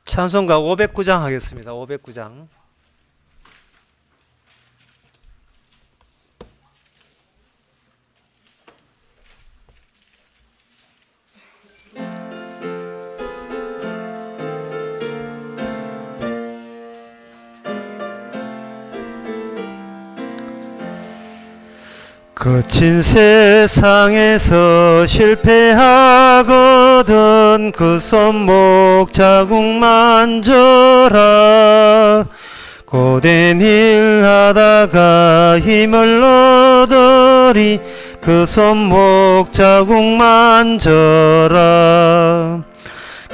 찬송가 509장 하겠습니다. 509장. 거친 세상에서 실패하거든 그 손목 자국 만져라. 고된 일 하다가 힘을 얻으리 그 손목 자국 만져라.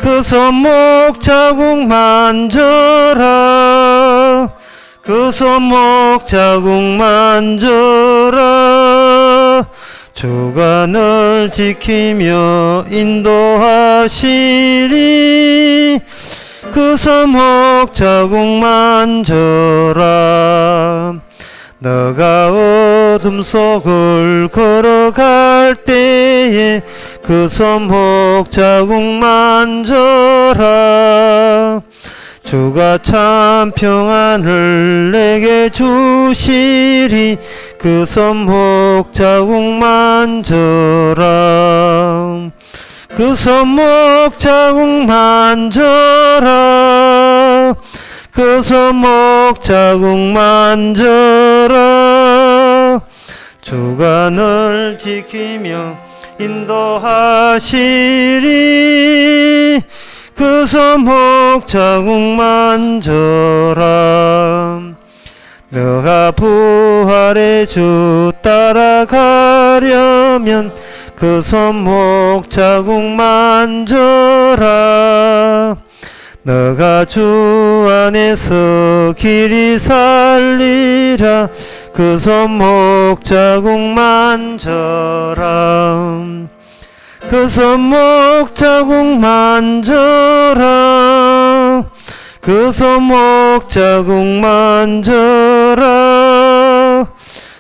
그 손목 자국 만져라. 그 손목 자국 만져라. 주가 널 지키며 인도하시리. 그 손목 자국 만져라. 너가 어둠 속을 걸어갈 때에 그 손목 자국 만져라. 주가 참 평안을 내게 주시리. 그 손목 자국 만져라. 그 손목 자국 만져라. 그 손목 자국 만져라. 주가 널 지키며 인도하시리. 그 손목 자국 만져라. 너가 부활의 주 따라가려면 그 손목 자국 만져라. 너가 주 안에서 길이 살리라. 그 손목 자국 만져라. 그 손목 자국 만져라. 그 손목 자국 만져라.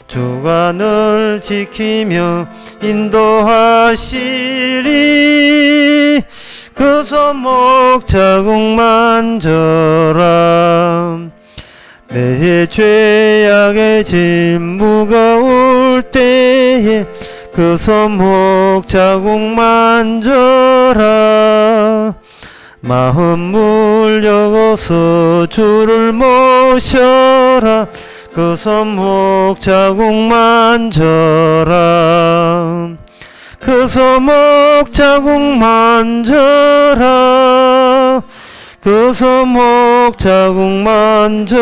주가 널 지키며 인도하시리. 그 손목 자국 만져라. 내 죄악의 짐 무거울 때에 그 손목 자국 만져라. 마음 물려서 주를 모셔라. 그 손목 자국 만져라. 그 손목 자국 만져라. 그 손목 자국 만져라.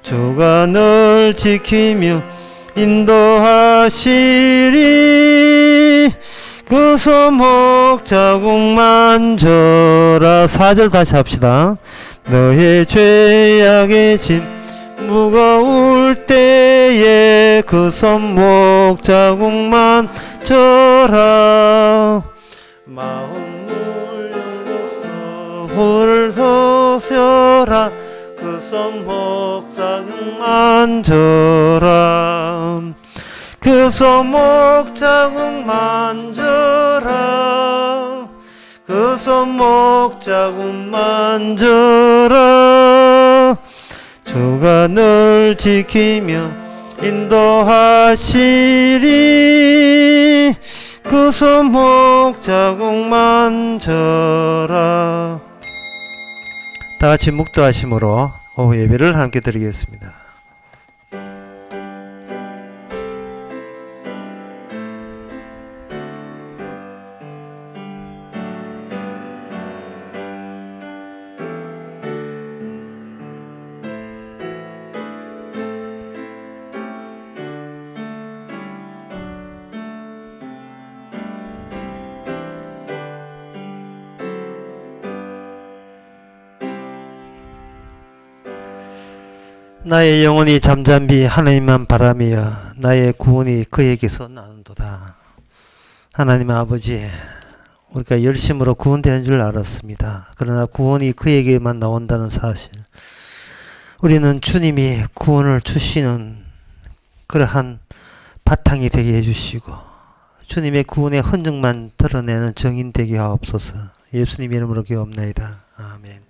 주가 널 지키며 인도하시리. 그 손목 자국 만져라. 4절 다시 합시다. 너의 죄악의 짐 무거울 때에 그 손목 자국 만져라. 마음 물려서 홀을 솟여라. 그 손목 자국 만져라. 그 손목 자국 만져라. 그 손목 자국 만져라. 주가 널 지키며 인도하시리. 그 손목 자국 만져라. 다 같이 묵도하심으로 오후 예배를 함께 드리겠습니다. 나의 영혼이 잠잠히 하나님만 바라며 나의 구원이 그에게서 나는도다. 하나님 아버지, 우리가 열심으로 구원되는 줄 알았습니다. 그러나 구원이 그에게만 나온다는 사실, 우리는 주님이 구원을 주시는 그러한 바탕이 되게 해주시고 주님의 구원의 흔적만 드러내는 정인 되게 하옵소서. 예수님 이름으로 기도합나이다. 아멘.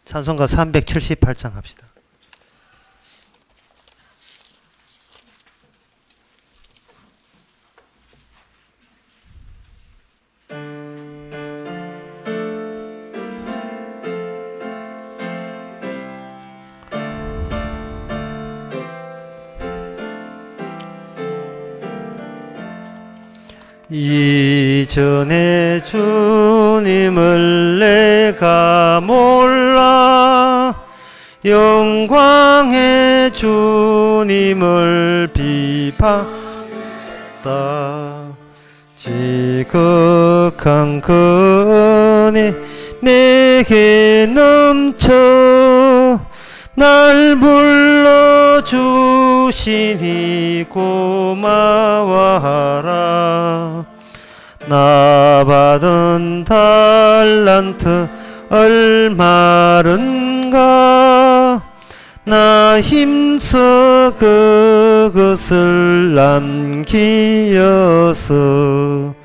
찬송가 378장 합시다. 이전에 주님을 내가 몰라 영광의 주님을 비판했다. 지극한 그 은혜 내게 넘쳐 날 불러주시니 고마워하라. 나 받은 달란트 얼마른가 나 힘써 그것을 남기어서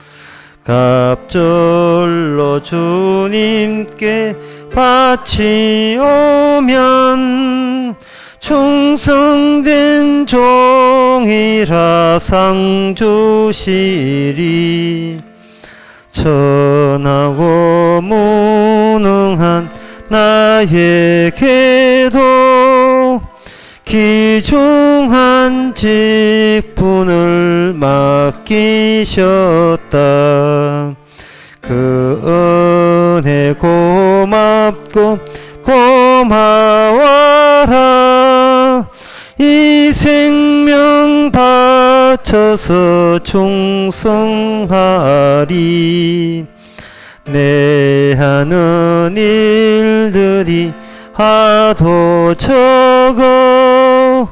갑절로 주님께 바치오면 충성된 종이라 상 주시리. 천하고 무능한 나에게도 귀중한 직분을 맡기셨다. 그 은혜 고맙고 고마워라. 이 생명 바쳐서 충성하리. 내 하는 일들이 하도 적어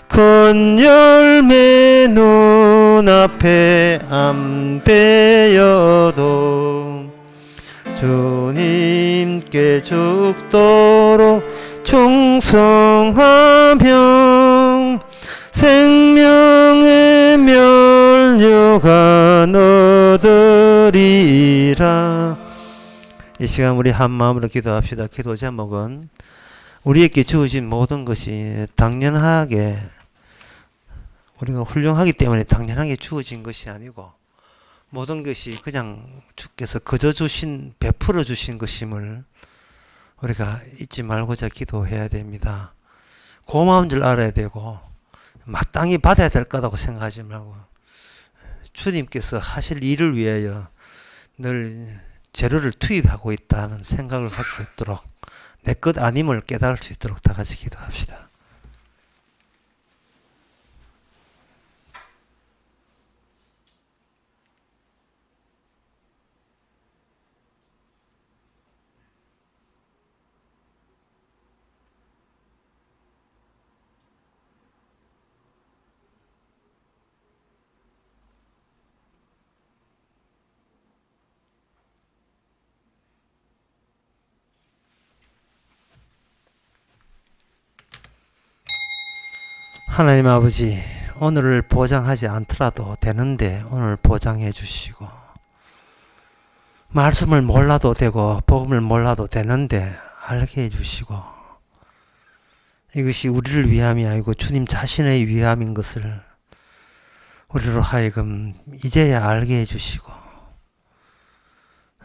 큰 열매 눈앞에 안 베여도 주님께 죽도록 충성하며 생명의 면류관 얻으리라. 이 시간 우리 한 마음으로 기도합시다. 기도 제목은 우리에게 주어진 모든 것이 당연하게 우리가 훌륭하기 때문에 당연하게 주어진 것이 아니고 모든 것이 그냥 주께서 거저 주신 베풀어 주신 것임을 우리가 잊지 말고자 기도해야 됩니다. 고마운 줄 알아야 되고 마땅히 받아야 될 거라고 생각하지 말고 주님께서 하실 일을 위하여 늘 재료를 투입하고 있다는 생각을 할 수 있도록 내 것 아님을 깨달을 수 있도록 다 같이 기도합시다. 하나님 아버지, 오늘을 보장하지 않더라도 되는데 오늘 보장해 주시고 말씀을 몰라도 되고 복음을 몰라도 되는데 알게 해 주시고 이것이 우리를 위함이 아니고 주님 자신의 위함인 것을 우리로 하여금 이제야 알게 해 주시고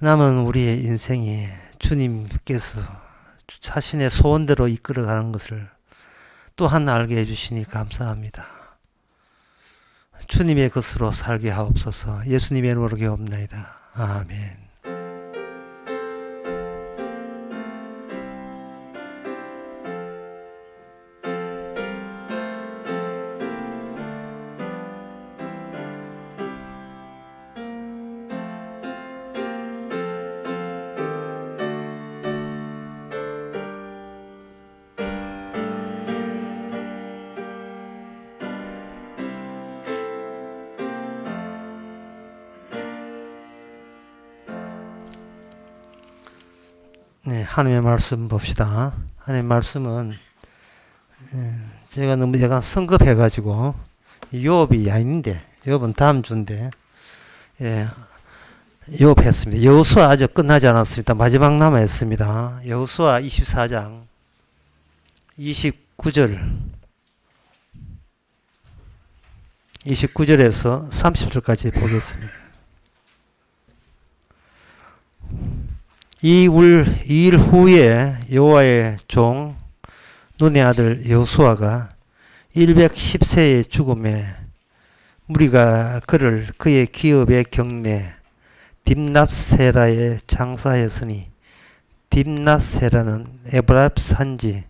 남은 우리의 인생이 주님께서 자신의 소원대로 이끌어가는 것을 또한 알게 해주시니 감사합니다. 주님의 것으로 살게 하옵소서. 예수님의 이름으로 기도합나이다. 아멘. 네, 하나님의 말씀 봅시다. 하나님의 말씀은 제가 너무 약간 성급해가지고 요업이 아닌데 요업은 다음 주인데 요업했습니다. 여호수아 아직 끝나지 않았습니다. 마지막 남아 있습니다. 여호수아 24장 29절에서 30절까지 보겠습니다. 이 일 후에 여호와의 종 눈의 아들 여호수아가 110세의 죽음에 무리가 그를 그의 기업의 경내 딥낫세라에 장사했으니 딥낫세라는 에브라임 산지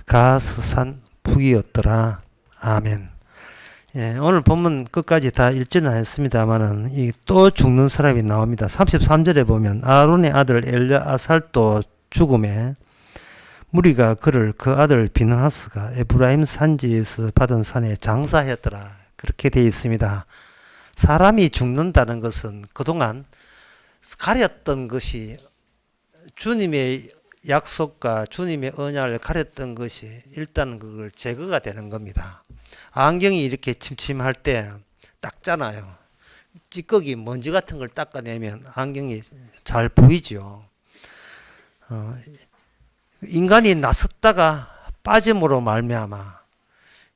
가스산 북이었더라. 아멘. 예, 오늘 본문 끝까지 다 읽지는 않습니다만은 또 죽는 사람이 나옵니다. 33절에 보면 아론의 아들 엘르아살도 죽음에 무리가 그를 그 아들 비느하스가 에브라임 산지에서 받은 산에 장사했더라. 그렇게 되어 있습니다. 사람이 죽는다는 것은 그동안 가렸던 것이 주님의 약속과 주님의 언약을 가렸던 것이 일단 그걸 제거가 되는 겁니다. 안경이 이렇게 침침할 때 닦잖아요. 찌꺼기 먼지 같은 걸 닦아내면 안경이 잘 보이죠. 인간이 나섰다가 빠짐으로 말미암아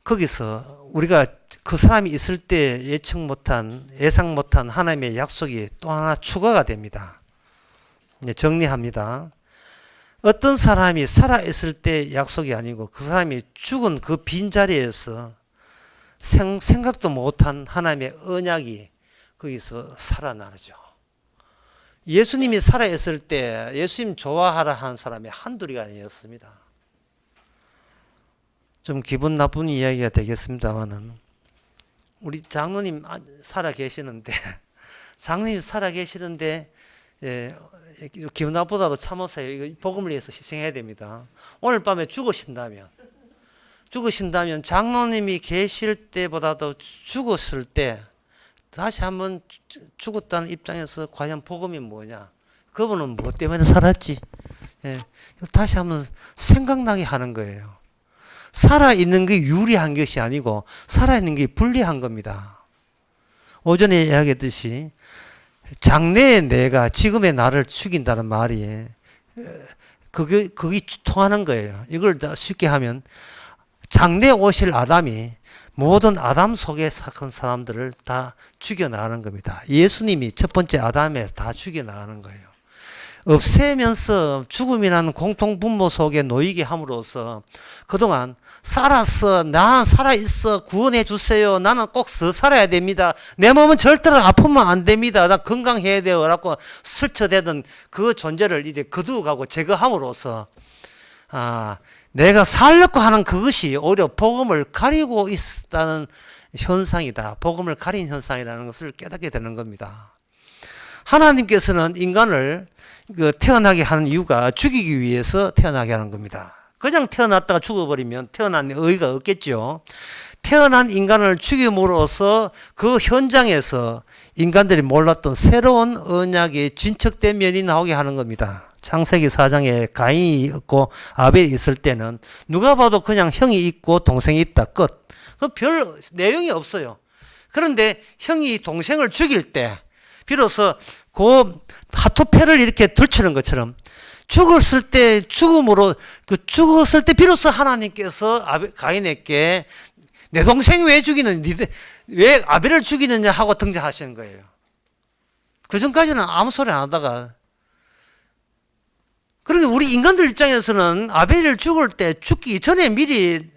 거기서 우리가 그 사람이 있을 때 예상 못한 하나님의 약속이 또 하나 추가가 됩니다. 정리합니다. 어떤 사람이 살아있을 때 약속이 아니고 그 사람이 죽은 그 빈자리에서 생각도 못한 하나님의 언약이 거기서 살아나죠. 예수님이 살아있을 때 예수님 좋아하라 한 사람이 한둘이 아니었습니다. 좀 기분 나쁜 이야기가 되겠습니다만은 우리 장로님 살아 계시는데 예, 기분 나쁘다도 참으세요. 이거 복음을 위해서 희생해야 됩니다. 오늘 밤에 죽으신다면 장로님이 계실 때보다도 죽었을 때 다시 한번 죽었다는 입장에서 과연 복음이 뭐냐? 그분은 뭐 때문에 살았지? 예, 다시 한번 생각나게 하는 거예요. 살아있는 게 유리한 것이 아니고 살아있는 게 불리한 겁니다. 오전에 이야기했듯이 장래의 내가 지금의 나를 죽인다는 말이 그게 통하는 거예요. 이걸 쉽게 하면 장래에 오실 아담이 모든 아담 속에 삭은 사람들을 다 죽여나가는 겁니다. 예수님이 첫 번째 아담에서 다 죽여나가는 거예요. 없애면서 죽음이라는 공통분모 속에 놓이게 함으로써 그동안 난 살아있어 구원해 주세요. 나는 꼭 살아야 됩니다. 내 몸은 절대로 아프면 안 됩니다. 나 건강해야 돼요. 라고 설쳐대던 그 존재를 이제 거두어가고 제거함으로써 내가 살려고 하는 그것이 오히려 복음을 가리고 있다는 현상이다. 복음을 가린 현상이라는 것을 깨닫게 되는 겁니다. 하나님께서는 인간을 태어나게 하는 이유가 죽이기 위해서 태어나게 하는 겁니다. 그냥 태어났다가 죽어버리면 태어난 의의가 없겠죠. 태어난 인간을 죽임으로써 그 현장에서 인간들이 몰랐던 새로운 언약의 진척된 면이 나오게 하는 겁니다. 창세기 4장에 가인이 있고 아벨이 있을 때는 누가 봐도 그냥 형이 있고 동생이 있다 끝. 그 별 내용이 없어요. 그런데 형이 동생을 죽일 때 비로소 그 하토페를 이렇게 들추는 것처럼 죽었을 때 비로소 하나님께서 가인에게 내 동생 왜 아벨을 죽이느냐 하고 등장하시는 거예요. 그 전까지는 아무 소리 안 하다가 그러니까 우리 인간들 입장에서는 아벨을 죽을 때 죽기 전에 미리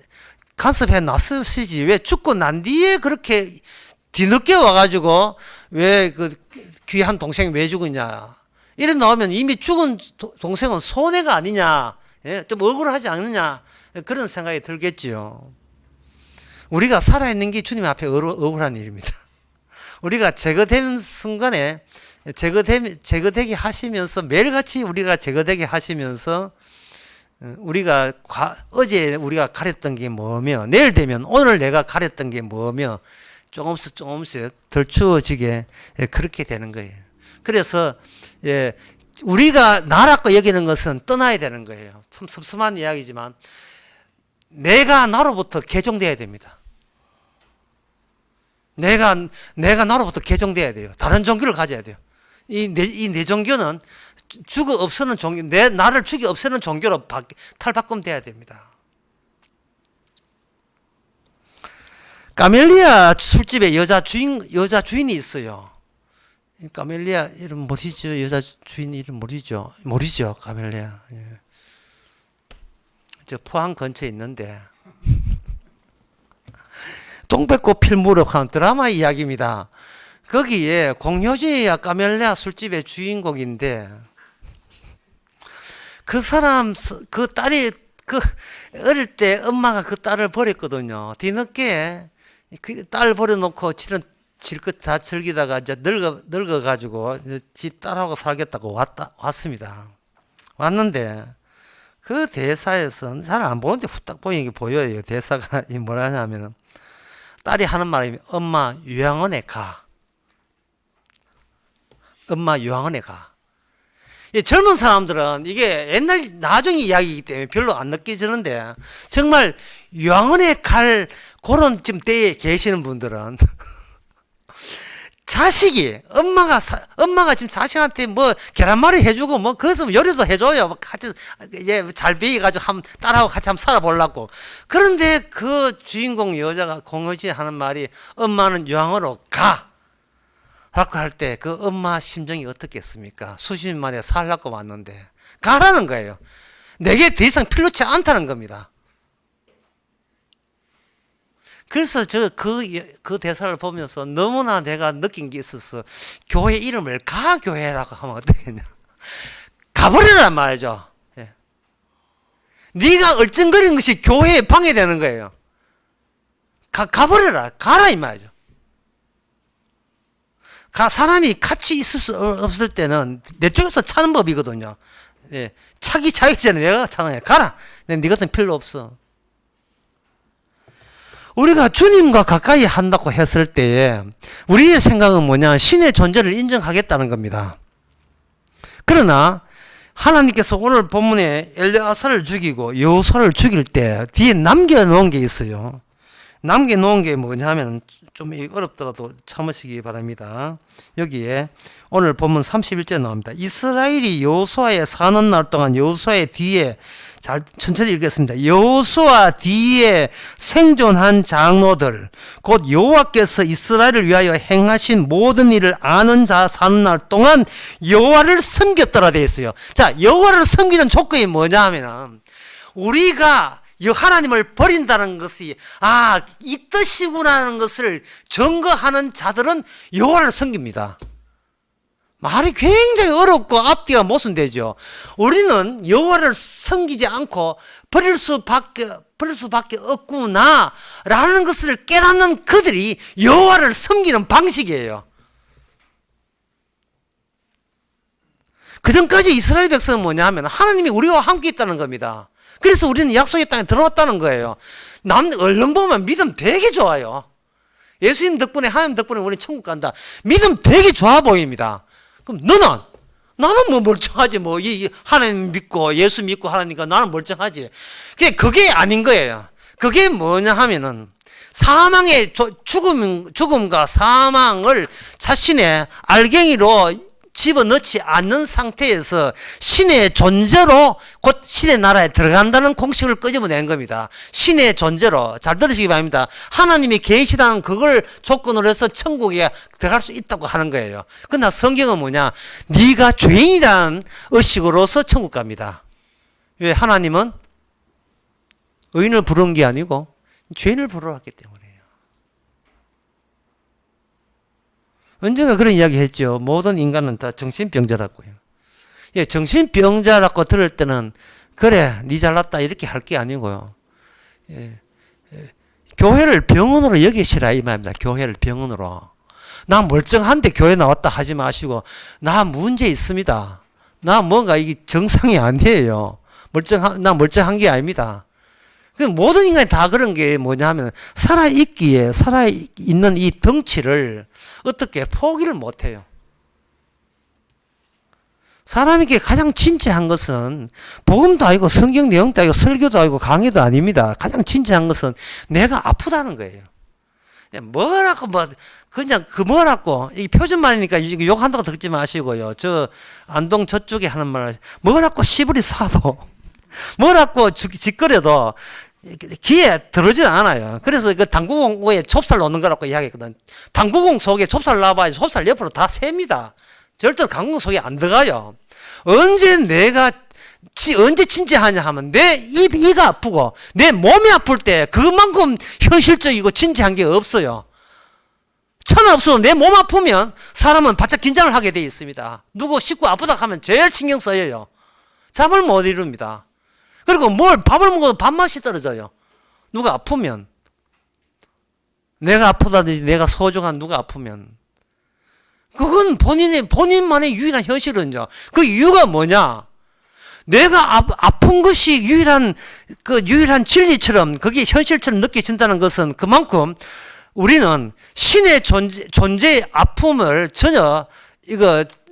간섭해 놨으시지 왜 죽고 난 뒤에 그렇게 뒤늦게 와가지고 왜 그 귀한 동생 왜 죽었냐 이래 나오면 이미 죽은 동생은 손해가 아니냐, 예? 좀 억울하지 않느냐 그런 생각이 들겠지요. 우리가 살아있는 게 주님 앞에 억울한 일입니다. 우리가 제거된 순간에 제거되게 하시면서 매일같이 우리가 제거되게 하시면서 우리가 어제 우리가 가렸던 게 뭐며 내일 되면 오늘 내가 가렸던 게 뭐며 조금씩 덜 추워지게 그렇게 되는 거예요. 그래서 우리가 나라고 여기는 것은 떠나야 되는 거예요. 참 섭섭한 이야기지만 내가 나로부터 개종돼야 됩니다. 내가 나로부터 개종돼야 돼요. 다른 종교를 가져야 돼요. 이 내 종교는 죽어 없애는 종교, 나를 죽여 없애는 종교로 탈바꿈 돼야 됩니다. 까멜리아 술집에 여자 주인이 있어요. 까멜리아 이름 모르죠? 여자 주인 이름 모르죠? 모르죠, 까멜리아. 예. 저 포항 근처에 있는데 동백꽃 필 무렵 하는 드라마 이야기입니다. 거기에 공효진이야 까멜리아 술집의 주인공인데 그 사람 그 딸이 그 어릴 때 엄마가 그 딸을 버렸거든요. 뒤늦게 그 딸 버려놓고 질것 다 즐기다가 이제 늙어가지고 지 딸하고 살겠다고 왔습니다. 왔는데 그 대사에서 잘 안 보는데 후딱 보이는 게 보여요. 대사가 뭐라 하냐면은 딸이 하는 말이 엄마 요양원에 가. 엄마 요양원에 가. 젊은 사람들은 이게 옛날 나중 이야기이기 때문에 별로 안 느껴지는데 정말 요양원에 갈 그런 지금 때에 계시는 분들은 자식이 엄마가 지금 자식한테 뭐 계란말이 해주고 뭐 그것은 요리도 해줘요. 같이 이제 잘 배워가지고 딸하고 같이 한번 살아보려고. 그런데 그 주인공 여자가 공효진 하는 말이 엄마는 요양원으로 가. 라고 할 때 그 엄마 심정이 어떻겠습니까? 수십 년 만에 살라고 왔는데 가라는 거예요. 내게 더 이상 필요치 않다는 겁니다. 그래서 그 대사를 보면서 너무나 내가 느낀 게 있어서 교회 이름을 가교회라고 하면 어떻겠냐. 가버리란 말이죠. 예. 네가 얼쩡거리는 것이 교회에 방해되는 거예요. 가버려라. 가라 이 말이죠. 사람이 같이 있을 수 없을 때는 내 쪽에서 차는 법이거든요. 예. 차기 전에 내가 차는 거야. 가라. 네 것은 필요 없어. 우리가 주님과 가까이 한다고 했을 때에 우리의 생각은 뭐냐? 신의 존재를 인정하겠다는 겁니다. 그러나 하나님께서 오늘 본문에 엘르아사를 죽이고 여호수아를 죽일 때 뒤에 남겨놓은 게 있어요. 남겨놓은 게 뭐냐면 좀 어렵더라도 참으시기 바랍니다. 여기에 오늘 본문 31절 나옵니다. 이스라엘이 여호수아에 사는 날 동안 여호수아의 뒤에 천천히 읽겠습니다. 여호수아 뒤에 생존한 장로들 곧 여호와께서 이스라엘을 위하여 행하신 모든 일을 아는 자 사는 날 동안 여호와를 섬겼더라 되어 있어요. 자, 여호와를 섬기는 조건이 뭐냐 하면은 우리가 하나님을 버린다는 것이 이 뜻이구나 하는 것을 증거하는 자들은 여호와를 섬깁니다. 말이 굉장히 어렵고 앞뒤가 모순되죠. 우리는 여호와를 섬기지 않고 버릴 수밖에 없구나 라는 것을 깨닫는 그들이 여호와를 섬기는 방식이에요. 그전까지 이스라엘 백성은 뭐냐 하면 하나님이 우리와 함께 있다는 겁니다. 그래서 우리는 약속의 땅에 들어왔다는 거예요. 얼른 보면 믿음 되게 좋아요. 예수님 덕분에 하나님 덕분에 우리는 천국 간다. 믿음 되게 좋아 보입니다. 그럼 나는 뭐 멀쩡하지 뭐 이 하나님 믿고 예수 믿고 하나니까 나는 멀쩡하지. 그게 아닌 거예요. 그게 뭐냐 하면은 사망의 죽음과 사망을 자신의 알갱이로 집어넣지 않는 상태에서 신의 존재로 곧 신의 나라에 들어간다는 공식을 끄집어낸 겁니다. 신의 존재로. 잘 들으시기 바랍니다. 하나님이 계시다는 그걸 조건으로 해서 천국에 들어갈 수 있다고 하는 거예요. 그러나 성경은 뭐냐? 네가 죄인이라는 의식으로서 천국 갑니다. 왜? 하나님은 의인을 부른 게 아니고 죄인을 부르러 왔기 때문에. 언젠가 그런 이야기 했죠. 모든 인간은 다 정신병자라고요. 예, 정신병자라고 들을 때는 그래, 니 잘났다 이렇게 할 게 아니고요. 교회를 병원으로 여기시라 이 말입니다. 교회를 병원으로. 나 멀쩡한데 교회 나왔다 하지 마시고 나 문제 있습니다. 나 뭔가 이게 정상이 아니에요. 나 멀쩡한 게 아닙니다. 모든 인간이 다 그런 게 뭐냐 하면 살아있는 이 덩치를 어떻게 포기를 못해요. 사람에게 가장 진짜한 것은 복음도 아니고 성경 내용도 아니고 설교도 아니고 강의도 아닙니다. 가장 진짜한 것은 내가 아프다는 거예요. 뭐라고 뭐 그냥 그 뭐라고 이 표준말이니까 욕한다고 듣지 마시고요. 저 안동 저쪽에 하는 말 뭐라고 시부리 사도 뭐라고 짓거려도 귀에 들어오진 않아요. 그래서 그 당구공에 좁쌀 놓는 거라고 이야기했거든. 당구공 속에 좁쌀 놔봐야 좁쌀 옆으로 다 셉니다. 절대 당구공 속에 안 들어가요. 언제 진지하냐 하면 내 이가 아프고 내 몸이 아플 때 그만큼 현실적이고 진지한 게 없어요. 천하 없어도 내 몸 아프면 사람은 바짝 긴장을 하게 되어 있습니다. 누구 식구 아프다 하면 제일 신경 써요. 잠을 못 이룹니다. 그리고 밥을 먹어도 밥맛이 떨어져요. 누가 아프면. 내가 아프다든지 내가 소중한 누가 아프면. 그건 본인만의 유일한 현실은요. 그 이유가 뭐냐? 내가 아픈 것이 유일한 진리처럼, 그게 현실처럼 느껴진다는 것은 그만큼 우리는 신의 존재의 아픔을 전혀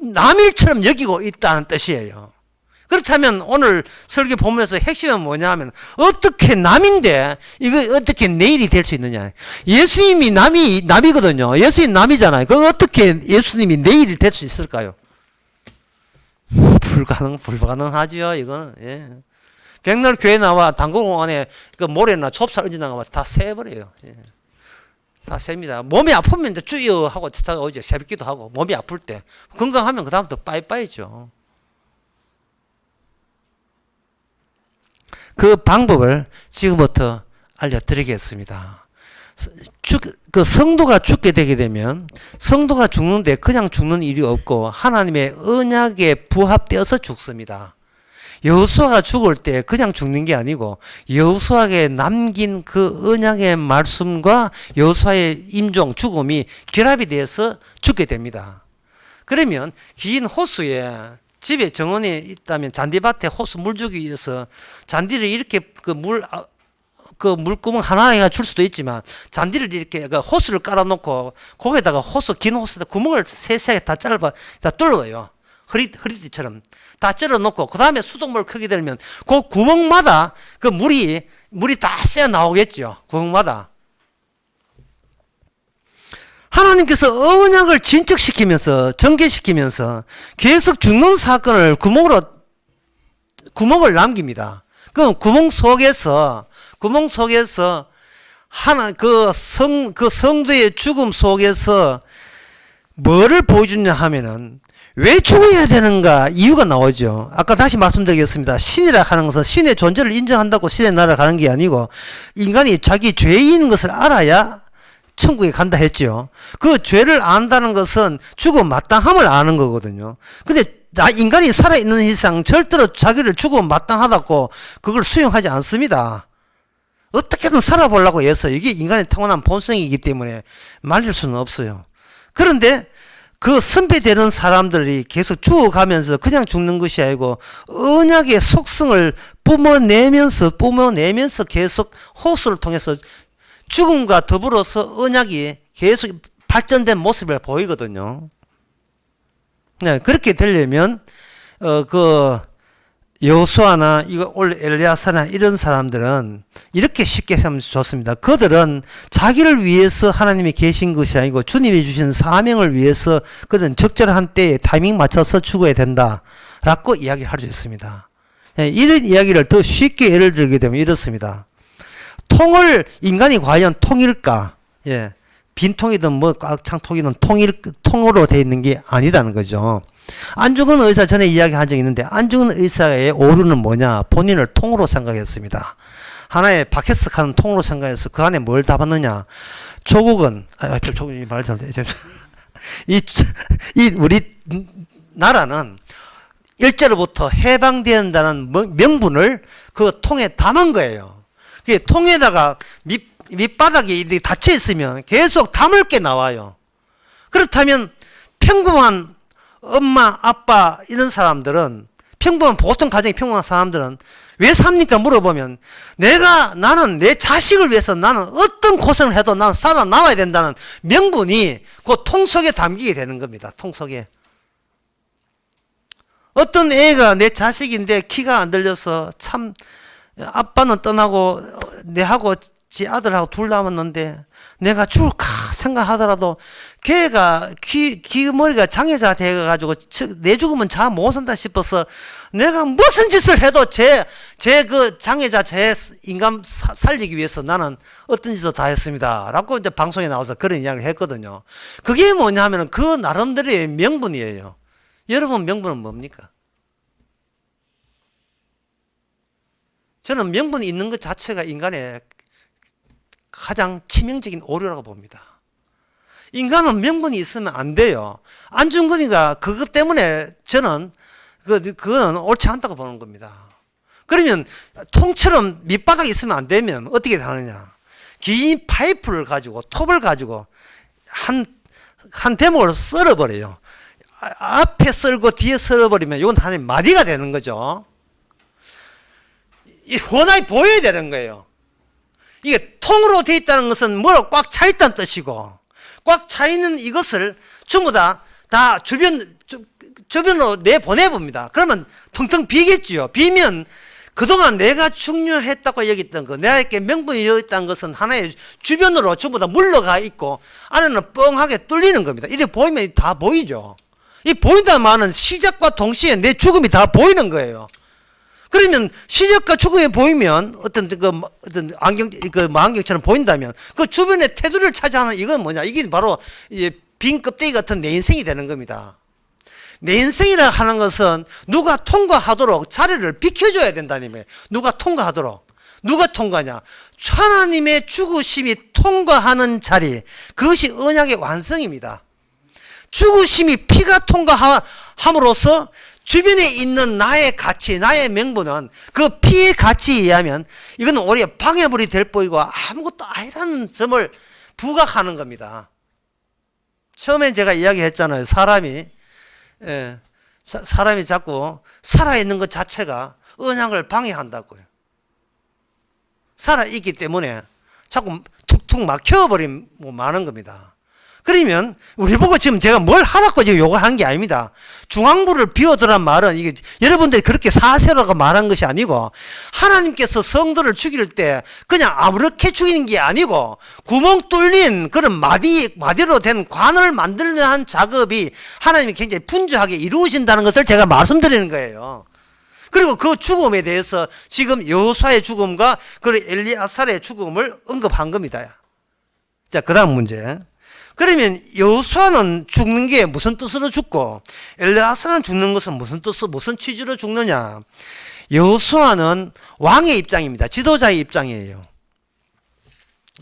남일처럼 여기고 있다는 뜻이에요. 그렇다면 오늘 설교 보면서 핵심은 뭐냐 하면 어떻게 남인데 이거 어떻게 내일이 될 수 있느냐. 예수님이 남이거든요. 예수님 남이잖아요. 그 어떻게 예수님이 내일이 될 수 있을까요? 불가능하죠. 이거는. 예. 백날 교회 나와 당구공 안에 그 모래나 좁쌀 얹어 나가면 다 새버려요. 예. 다 셉니다. 몸이 아프면 이제 주여 하고 찾아오죠. 새벽기도 하고 몸이 아플 때 건강하면 그 다음부터 빠이빠이죠. 그 방법을 지금부터 알려드리겠습니다. 그 성도가 죽게 되게 되면 성도가 죽는데 그냥 죽는 일이 없고 하나님의 언약에 부합되어서 죽습니다. 여호수아가 죽을 때 그냥 죽는 게 아니고 여호수아에게 남긴 그 언약의 말씀과 여호수아의 임종 죽음이 결합이 되어서 죽게 됩니다. 그러면 긴 호수에 집에 정원에 있다면 잔디밭에 호수 물 주기 위해서 잔디를 이렇게 물구멍 하나에 줄 수도 있지만 잔디를 이렇게 호수를 깔아놓고 거기에다가 긴 호수에다 구멍을 세세하게 다 뚫어요. 허리띠처럼 다 찔러놓고 그 다음에 수돗물 크게 되면 그 구멍마다 그 물이 다 새 나오겠죠. 구멍마다. 하나님께서 언약을 진척시키면서 전개시키면서 계속 죽는 사건을 구멍을 남깁니다. 그럼 구멍 속에서 그 성도의 죽음 속에서 뭐를 보여주냐 하면은 왜 죽어야 되는가 이유가 나오죠. 아까 다시 말씀드리겠습니다. 신이라 하는 것은 신의 존재를 인정한다고 신의 나라에 가는 게 아니고 인간이 자기 죄인 것을 알아야 천국에 간다 했죠. 그 죄를 안다는 것은 죽음 마땅함을 아는 거거든요. 근데 인간이 살아있는 이상 절대로 자기를 죽음 마땅하다고 그걸 수용하지 않습니다. 어떻게든 살아보려고 해서 이게 인간의 타고난 본성이기 때문에 말릴 수는 없어요. 그런데 그 선배되는 사람들이 계속 죽어가면서 그냥 죽는 것이 아니고 언약의 속성을 뿜어내면서 계속 호수를 통해서 죽음과 더불어서 언약이 계속 발전된 모습을 보이거든요. 네, 그렇게 되려면 여호수아나 엘리야사나 이런 사람들은 이렇게 쉽게 하면 좋습니다. 그들은 자기를 위해서 하나님이 계신 것이 아니고 주님이 주신 사명을 위해서 그들은 적절한 때에 타이밍 맞춰서 죽어야 된다라고 이야기할 수 있습니다. 이런 이야기를 더 쉽게 예를 들게 되면 이렇습니다. 인간이 과연 통일까? 예. 빈통이든 꽉 찬 통이든 통으로 되어 있는 게 아니다는 거죠. 안중근 의사 전에 이야기한 적이 있는데 안중근 의사의 오류는 뭐냐? 본인을 통으로 생각했습니다. 하나의 바켓스카는 통으로 생각해서 그 안에 뭘 담았느냐? 조국은 우리 나라는 일제로부터 해방된다는 명분을 그 통에 담은 거예요. 그 통에다가 밑바닥이 닫혀 있으면 계속 담을 게 나와요. 그렇다면 평범한 엄마, 아빠 이런 사람들은 보통 가정이 평범한 사람들은 왜 삽니까? 물어보면 나는 내 자식을 위해서 나는 어떤 고생을 해도 나는 살아남아야 된다는 명분이 그 통 속에 담기게 되는 겁니다. 통 속에. 어떤 애가 내 자식인데 키가 안 들려서 참 아빠는 떠나고 내하고 지 아들하고 둘 남았는데 내가 죽을까 생각하더라도 걔가 머리가 장애자 돼가지고 내 죽으면 자 못 산다 싶어서 내가 무슨 짓을 해도 제 그 장애자 제 인간 살리기 위해서 나는 어떤 짓을 다 했습니다 라고 이제 방송에 나와서 그런 이야기를 했거든요. 그게 뭐냐 하면 그 나름대로의 명분이에요. 여러분 명분은 뭡니까? 저는 명분이 있는 것 자체가 인간의 가장 치명적인 오류라고 봅니다. 인간은 명분이 있으면 안 돼요. 안중근이가 그것 때문에 저는 그거는 옳지 않다고 보는 겁니다. 그러면 통처럼 밑바닥에 있으면 안 되면 어떻게 하느냐? 긴 파이프를 가지고 톱을 가지고 한 대목을 썰어버려요. 앞에 썰고 뒤에 썰어버리면 이건 하나의 마디가 되는 거죠. 훤하게 보여야 되는 거예요. 이게 통으로 되어 있다는 것은 뭐로 꽉 차 있다는 뜻이고, 꽉 차 있는 이것을 전부 다 주변으로 내보내봅니다. 그러면 텅텅 비겠지요. 비면 그동안 내가 중요했다고 여겼던 거, 내게 명분이 여겼다는 것은 하나의 주변으로 전부 다 물러가 있고, 안에는 뻥하게 뚫리는 겁니다. 이래 보이면 다 보이죠. 이 보인다는 말은 시작과 동시에 내 죽음이 다 보이는 거예요. 그러면 시작과 죽음이 보이면 어떤 망원경처럼 보인다면 그 주변의 테두리를 차지하는 이건 뭐냐? 이게 바로 빈 껍데기 같은 내 인생이 되는 겁니다. 내 인생이라 하는 것은 누가 통과하도록 자리를 비켜줘야 된다는 거예요. 누가 통과하도록. 누가 통과하냐? 하나님의 죽으심이 통과하는 자리. 그것이 언약의 완성입니다. 죽으심이 피가 통과함으로써 주변에 있는 나의 가치, 나의 명분은 그 피의 가치에 의하면 이거는 오히려 방해물이 될 보이고 아무것도 아니라는 점을 부각하는 겁니다. 처음에 제가 이야기했잖아요. 사람이 자꾸 살아있는 것 자체가 언약을 방해한다고요. 살아있기 때문에 자꾸 툭툭 막혀버리면 많은 겁니다. 그러면 우리 보고 지금 제가 뭘 하라고 지금 요구한 게 아닙니다. 중앙부를 비워두란 말은 이게 여러분들이 그렇게 사세라고 말한 것이 아니고, 하나님께서 성도를 죽일 때 그냥 아무렇게 죽이는 게 아니고 구멍 뚫린 그런 마디로 된 관을 만들려 한 작업이 하나님이 굉장히 분주하게 이루어진다는 것을 제가 말씀드리는 거예요. 그리고 그 죽음에 대해서 지금 여호수아의 죽음과 그 엘리아살의 죽음을 언급한 겁니다. 자, 그 다음 문제. 그러면 여호수아는 죽는 게 무슨 뜻으로 죽고 엘리야사는 죽는 것은 무슨 뜻으로 무슨 취지로 죽느냐? 여호수아는 왕의 입장입니다. 지도자의 입장이에요.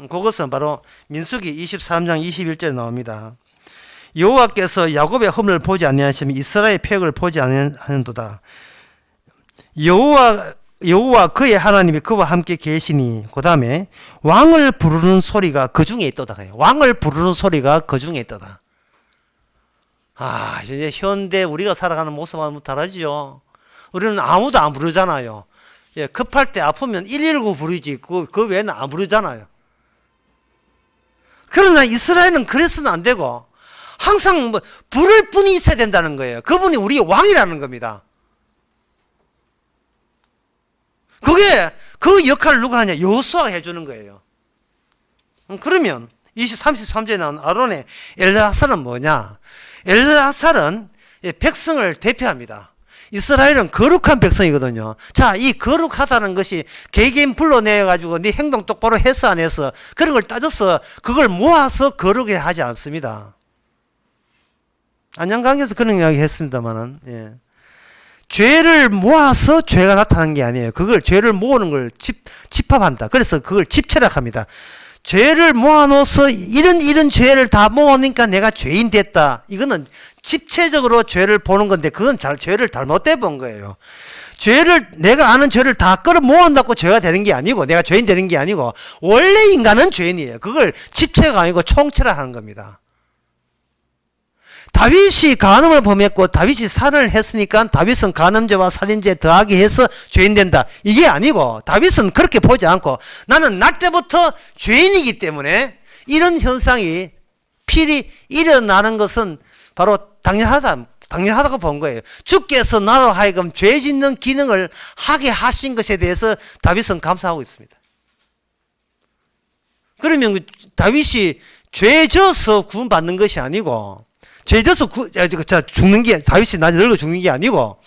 그것은 바로 민수기 23장 21절에 나옵니다. 여호와께서 야곱의 허물을 보지 아니하시면 이스라엘의 폐역을 보지 아니하는도다. 여호와 그의 하나님이 그와 함께 계시니, 그 다음에 왕을 부르는 소리가 그 중에 있도다. 왕을 부르는 소리가 그 중에 있도다. 이제 현대 우리가 살아가는 모습하고는 다르죠. 우리는 아무도 안 부르잖아요. 급할 때 아프면 119 부르지 그 외에는 안 부르잖아요. 그러나 이스라엘은 그래서는 안 되고 항상 부를 분이 있어야 된다는 거예요. 그분이 우리의 왕이라는 겁니다. 그 역할을 누가 하냐? 여호수아가 해주는 거예요. 그러면 33절에 나온 아론의 엘르아살은 뭐냐? 엘르아살은 백성을 대표합니다. 이스라엘은 거룩한 백성이거든요. 자, 이 거룩하다는 것이 개개인 불러내가지고 네 행동 똑바로 해서 안 해서 그런 걸 따져서 그걸 모아서 거룩해 하지 않습니다. 안양강에서 그런 이야기 했습니다만은, 죄를 모아서 죄가 나타나는 게 아니에요. 그걸 죄를 모으는 걸 집합한다. 그래서 그걸 집체락합니다. 죄를 모아놓아서 이런 죄를 다 모으니까 내가 죄인 됐다. 이거는 집체적으로 죄를 보는 건데 그건 죄를 잘못돼 본 거예요. 내가 아는 죄를 다 끌어 모은다고 죄가 되는 게 아니고 내가 죄인 되는 게 아니고 원래 인간은 죄인이에요. 그걸 집체가 아니고 총체락하는 겁니다. 다윗이 간음을 범했고 다윗이 살인을 했으니까 다윗은 간음죄와 살인죄 더하기 해서 죄인 된다. 이게 아니고 다윗은 그렇게 보지 않고 나는 날 때부터 죄인이기 때문에 이런 현상이 필히 일어나는 것은 바로 당연하다고 본 거예요. 주께서 나로 하여금 죄 짓는 기능을 하게 하신 것에 대해서 다윗은 감사하고 있습니다. 그러면 다윗이 죄 져서 구원받는 것이 아니고, 죄 져서 죽는 게, 다윗이 나중에 늙어 죽는 게 아니고,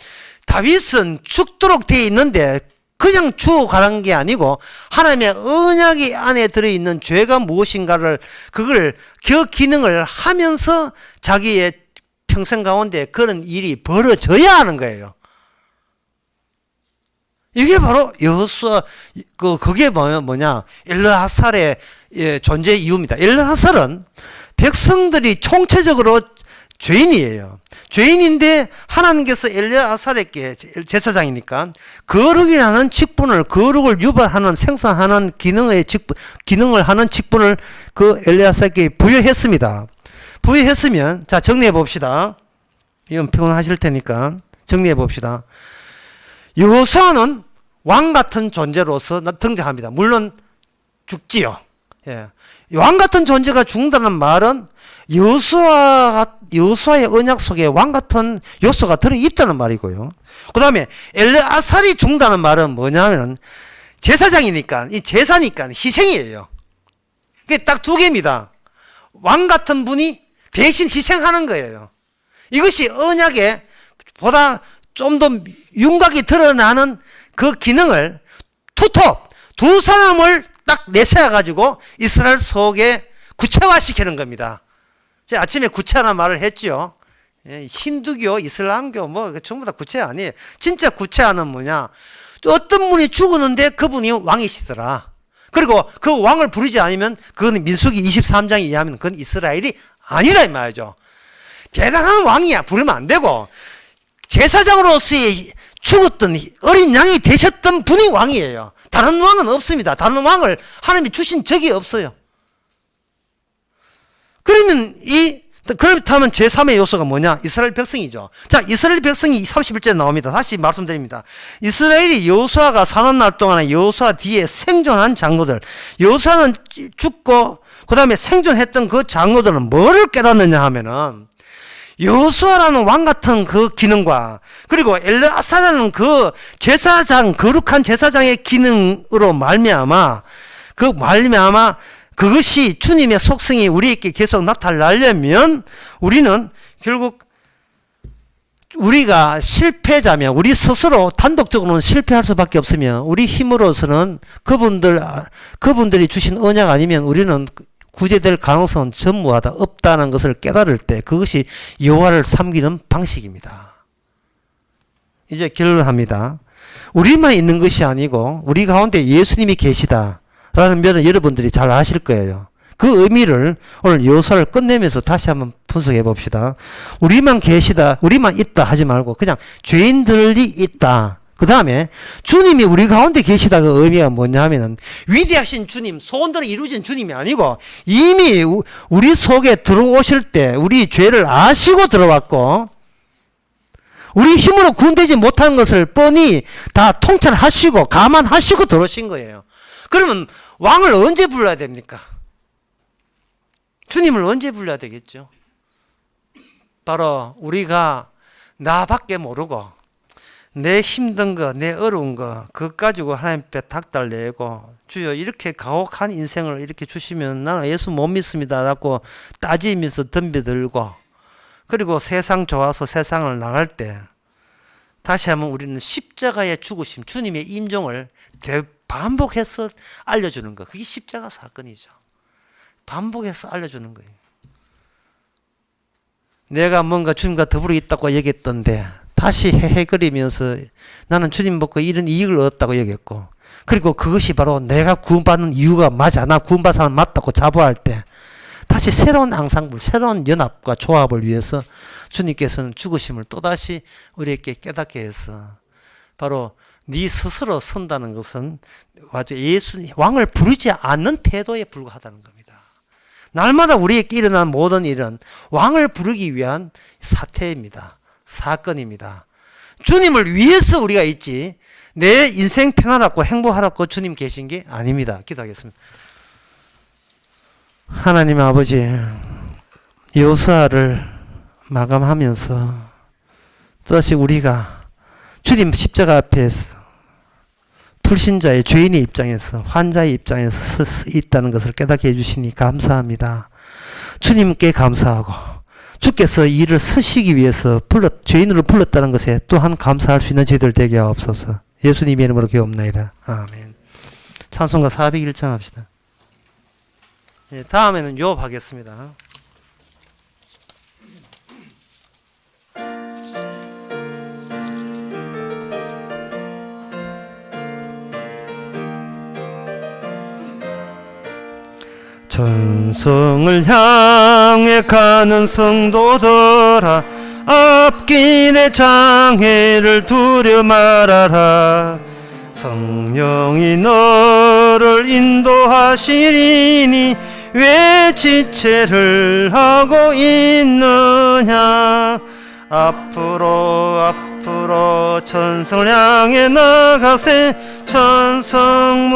다윗은 죽도록 돼 있는데 그냥 죽어가는 게 아니고 하나님의 언약이 안에 들어있는 죄가 무엇인가를 그 기능을 하면서 자기의 평생 가운데 그런 일이 벌어져야 하는 거예요. 이게 바로 여호수아, 그게 뭐냐, 엘르하살의 존재 이유입니다. 엘르하살은 백성들이 총체적으로 죄인이에요. 죄인인데 하나님께서 엘르하살에게, 제사장이니까 거룩이라는 직분을, 거룩을 유발하는, 생산하는 기능을 하는 직분을 그 엘르하살에게 부여했습니다. 부여했으면, 자, 정리해 봅시다. 이건 피곤하실 테니까 정리해 봅시다. 여호수아는 왕 같은 존재로서 등장합니다. 물론 죽지요. 예. 왕 같은 존재가 죽는다는 말은 여호수아의 언약 속에 왕 같은 요소가 들어있다는 말이고요. 그 다음에 엘르아살이 죽는다는 말은 뭐냐면은 제사장이니까, 이 제사니까 희생이에요. 그게 딱 두 개입니다. 왕 같은 분이 대신 희생하는 거예요. 이것이 언약에 보다 좀 더 윤곽이 드러나는 그 기능을 두 사람을 딱 내세워가지고 이스라엘 속에 구체화시키는 겁니다. 제가 아침에 구체라는 말을 했죠. 힌두교, 이슬람교 뭐 전부 다 구체 아니에요. 진짜 구체화는 뭐냐, 어떤 분이 죽었는데 그분이 왕이시더라. 그리고 그 왕을 부르지 않으면 그건 민수기 23장에 의하면 그건 이스라엘이 아니다 이 말이죠. 대단한 왕이야, 부르면 안 되고, 제사장으로서의 죽었던 어린 양이 되셨던 분이 왕이에요. 다른 왕은 없습니다. 다른 왕을 하나님이 주신 적이 없어요. 그렇다면 제3의 요소가 뭐냐? 이스라엘 백성이죠. 자, 이스라엘 백성이 31절에 나옵니다. 다시 말씀드립니다. 이스라엘이 여호수아가 사는 날 동안에 여호수아 뒤에 생존한 장로들, 여호수아는 죽고 그 다음에 생존했던 그 장로들은 뭐를 깨닫느냐 하면은, 여호수아라는 왕 같은 그 기능과 그리고 엘르아살라는 그 제사장, 거룩한 제사장의 기능으로 말미암아 그것이 주님의 속성이 우리에게 계속 나타나려면 우리는 결국 우리가 실패자면, 우리 스스로 단독적으로는 실패할 수밖에 없으면, 우리 힘으로서는 그분들이 주신 언약 아니면 우리는 구제될 가능성은 전무하다 없다는 것을 깨달을 때 그것이 여호와를 섬기는 방식입니다. 이제 결론합니다. 우리만 있는 것이 아니고 우리 가운데 예수님이 계시다라는 면을 여러분들이 잘 아실 거예요. 그 의미를 오늘 여호수아를 끝내면서 다시 한번 분석해 봅시다. 우리만 있다 하지 말고 그냥 죄인들이 있다. 그 다음에 주님이 우리 가운데 계시다가 의미가 뭐냐 하면은 위대하신 주님, 소원대로 이루어진 주님이 아니고 이미 우리 속에 들어오실 때 우리 죄를 아시고 들어왔고 우리 힘으로 구원되지 못하는 것을 뻔히 다 통찰하시고 감안하시고 들어오신 거예요. 그러면 왕을 언제 불러야 됩니까? 주님을 언제 불러야 되겠죠? 바로 우리가 나밖에 모르고 내 힘든 거, 내 어려운 거, 그것 가지고 하나님 앞에 닥달내고, 주여 이렇게 가혹한 인생을 이렇게 주시면 나는 예수 못 믿습니다 라고 따지면서 덤벼들고, 그리고 세상 좋아서 세상을 나갈 때 다시 한번 우리는 십자가의 죽으심, 주님의 임종을 반복해서 알려주는 거, 그게 십자가 사건이죠. 반복해서 알려주는 거예요. 내가 뭔가 주님과 더불어 있다고 얘기했던데 다시 헤헤거리면서 나는 주님 먹고 이런 이익을 얻었다고 얘기했고, 그리고 그것이 바로 내가 구원받는 이유가 맞아, 나 구원받은 사람 맞다고 자부할 때 다시 새로운 앙상블, 새로운 연합과 조합을 위해서 주님께서는 죽으심을 또다시 우리에게 깨닫게 해서 바로 네 스스로 선다는 것은 아주 왕을 부르지 않는 태도에 불과하다는 겁니다. 날마다 우리에게 일어나는 모든 일은 왕을 부르기 위한 사태입니다. 사건입니다. 주님을 위해서 우리가 있지 내 인생 편안하고 행복하라고 주님 계신 게 아닙니다. 기도하겠습니다. 하나님 아버지, 여호수아를 마감하면서 또다시 우리가 주님 십자가 앞에서 불신자의 죄인의 입장에서 환자의 입장에서 있다는 것을 깨닫게 해주시니 감사합니다. 주님께 감사하고 주께서 이를 쓰시기 위해서 죄인으로 불렀다는 것에 또한 감사할 수 있는 저희들 되게 하옵소서. 예수님의 이름으로 기도옵나이다. 아멘. 찬송가 401장 합시다. 다음에는 욥 하겠습니다. 천성을 향해 가는 성도들아, 앞길의 장애를 두려 말아라. 성령이 너를 인도하시리니 왜 지체를 하고 있느냐. 앞으로 천성을 향해 나가세. 천성문만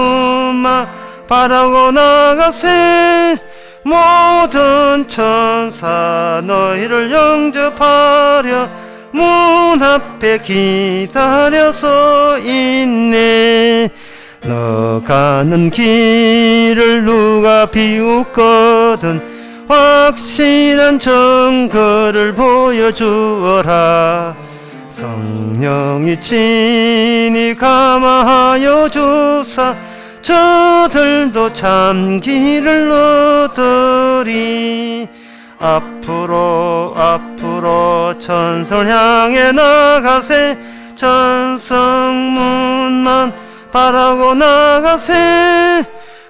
바라고 나가세. 모든 천사 너희를 영접하려 문 앞에 기다려서 있네. 너 가는 길을 누가 비웃거든 확실한 증거를 보여주어라. 성령이 친히 감화하여 주사 저들도 참 길을 얻으리. 앞으로 천성을 향해 나가세. 천성문만 바라고 나가세.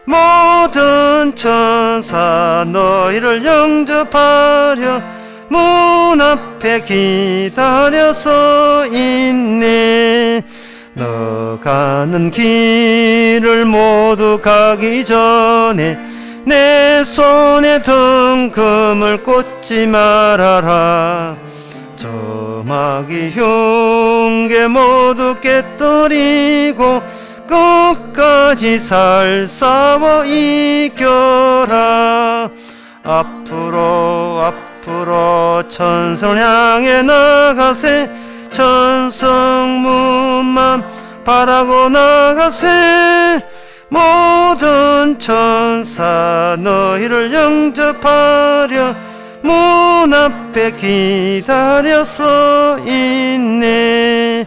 모든 천사 너희를 영접하려 문 앞에 기다려서 있네. 너 가는 길을 모두 가기 전에 내 손에 등금을 꽂지 말아라. 저마귀 흉계 모두 깨뜨리고 끝까지 살 싸워 이겨라. 앞으로 천성을 향해 나가세. 천성문만 바라고 나가세. 모든 천사 너희를 영접하려 문 앞에 기다려서 있네.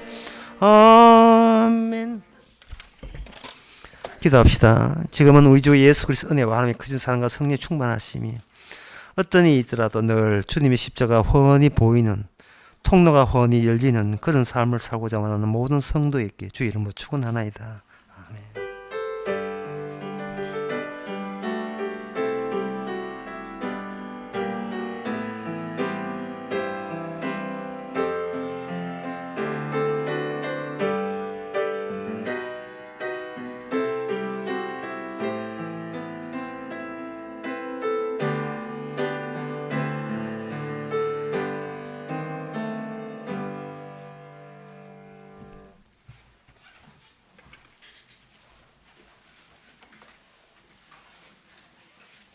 아멘. 기도합시다. 지금은 우리 주 예수 그리스도 은혜와 하나님의 크신 사랑과 성령의 충만하심이 어떤 일이 있더라도 늘 주님의 십자가 훤히 보이는, 통로가 훤히 열리는 그런 삶을 살고자 원하는 모든 성도에게 주의 이름으로 축원하나이다.